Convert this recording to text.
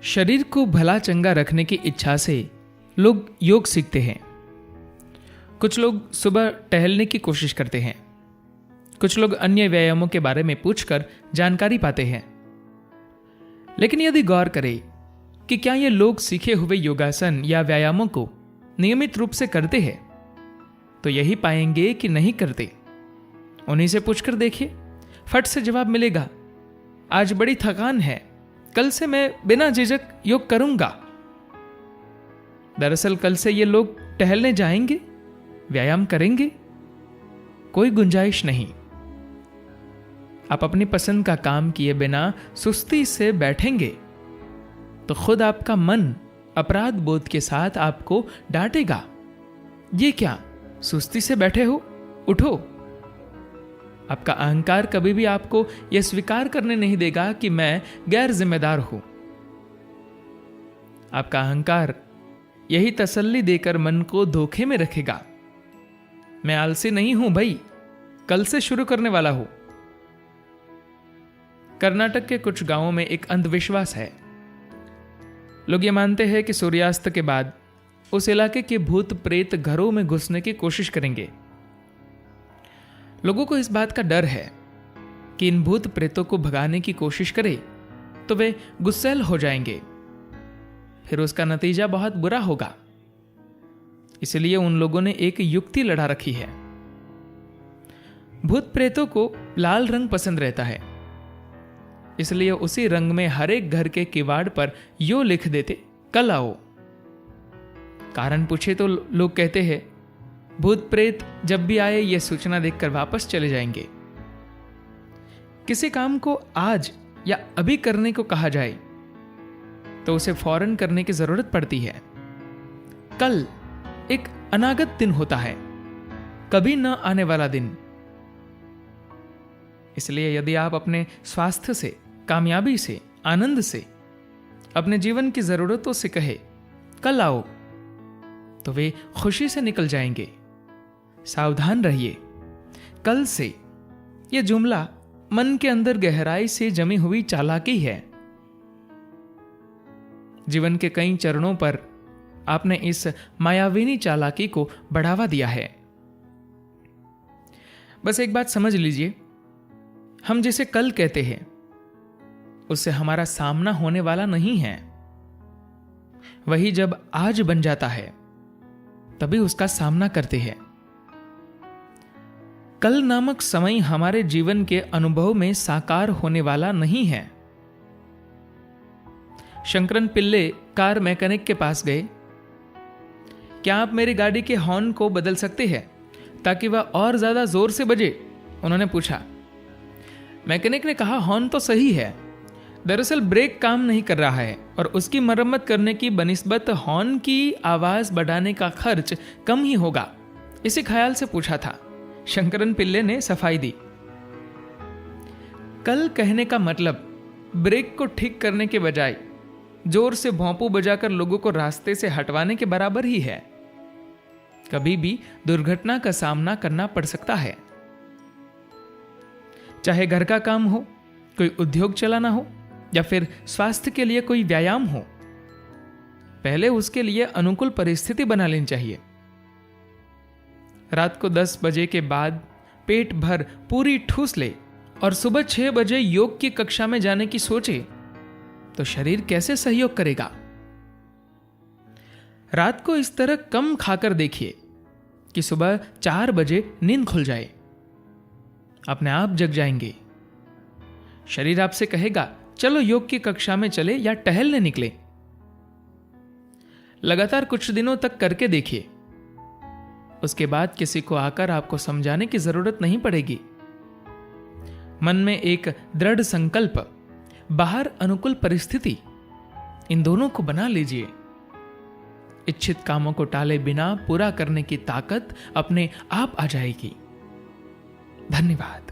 शरीर को भला चंगा रखने की इच्छा से लोग योग सीखते हैं। कुछ लोग सुबह टहलने की कोशिश करते हैं, कुछ लोग अन्य व्यायामों के बारे में पूछकर जानकारी पाते हैं। लेकिन यदि गौर करें कि क्या ये लोग सीखे हुए योगासन या व्यायामों को नियमित रूप से करते हैं, तो यही पाएंगे कि नहीं करते। उन्हीं से पूछकर देखिए, फट से जवाब मिलेगा, आज बड़ी थकान है, कल से मैं बिना झिझक योग करूंगा। दरअसल कल से ये लोग टहलने जाएंगे, व्यायाम करेंगे, कोई गुंजाइश नहीं। आप अपनी पसंद का काम किए बिना सुस्ती से बैठेंगे तो खुद आपका मन अपराध बोध के साथ आपको डांटेगा। ये क्या, सुस्ती से बैठे हो, उठो। आपका अहंकार कभी भी आपको यह स्वीकार करने नहीं देगा कि मैं गैर जिम्मेदार हूं। आपका अहंकार यही तसल्ली देकर मन को धोखे में रखेगा, मैं आलसी नहीं हूं भाई, कल से शुरू करने वाला हूं। कर्नाटक के कुछ गांवों में एक अंधविश्वास है। लोग ये मानते हैं कि सूर्यास्त के बाद उस इलाके के भूत प्रेत घरों में घुसने की कोशिश करेंगे। लोगों को इस बात का डर है कि इन भूत प्रेतों को भगाने की कोशिश करें तो वे गुस्सैल हो जाएंगे, फिर उसका नतीजा बहुत बुरा होगा। इसलिए उन लोगों ने एक युक्ति लड़ा रखी है। भूत प्रेतों को लाल रंग पसंद रहता है, इसलिए उसी रंग में हर एक घर के किवाड़ पर यो लिख देते, कल आओ। कारण पूछे तो लोग कहते हैं, भूत प्रेत जब भी आए यह सूचना देखकर वापस चले जाएंगे। किसी काम को आज या अभी करने को कहा जाए तो उसे फौरन करने की जरूरत पड़ती है। कल एक अनागत दिन होता है, कभी न आने वाला दिन। इसलिए यदि आप अपने स्वास्थ्य से, कामयाबी से, आनंद से, अपने जीवन की जरूरतों से कहे कल आओ, तो वे खुशी से निकल जाएंगे। सावधान रहिए, कल से यह जुमला मन के अंदर गहराई से जमी हुई चालाकी है। जीवन के कई चरणों पर आपने इस मायाविनी चालाकी को बढ़ावा दिया है। बस एक बात समझ लीजिए, हम जिसे कल कहते हैं उससे हमारा सामना होने वाला नहीं है। वही जब आज बन जाता है तभी उसका सामना करते हैं। कल नामक समय हमारे जीवन के अनुभव में साकार होने वाला नहीं है। शंकरन पिल्ले कार मैकेनिक के पास गए। क्या आप मेरी गाड़ी के हॉर्न को बदल सकते हैं ताकि वह और ज्यादा जोर से बजे? उन्होंने पूछा। मैकेनिक ने कहा, हॉर्न तो सही है, दरअसल ब्रेक काम नहीं कर रहा है और उसकी मरम्मत करने की बनिस्बत हॉर्न की आवाज बढ़ाने का खर्च कम ही होगा। इसी ख्याल से पूछा था। शंकरन पिल्ले ने सफाई दी। कल कहने का मतलब ब्रेक को ठीक करने के बजाय जोर से भौंपू बजाकर लोगों को रास्ते से हटवाने के बराबर ही है। कभी भी दुर्घटना का सामना करना पड़ सकता है। चाहे घर का काम हो, कोई उद्योग चलाना हो या फिर स्वास्थ्य के लिए कोई व्यायाम हो, पहले उसके लिए अनुकूल परिस्थिति बना लेनी चाहिए। रात को 10 बजे के बाद पेट भर पूरी ठूस ले और सुबह 6 बजे योग की कक्षा में जाने की सोचे तो शरीर कैसे सहयोग करेगा? रात को इस तरह कम खाकर देखिए कि सुबह 4 बजे नींद खुल जाए। अपने आप जग जाएंगे। शरीर आपसे कहेगा, चलो योग की कक्षा में चले या टहलने निकले। लगातार कुछ दिनों तक करके देखिए। उसके बाद किसी को आकर आपको समझाने की जरूरत नहीं पड़ेगी। मन में एक दृढ़ संकल्प, बाहर अनुकूल परिस्थिति, इन दोनों को बना लीजिए। इच्छित कामों को टाले बिना पूरा करने की ताकत अपने आप आ जाएगी। धन्यवाद।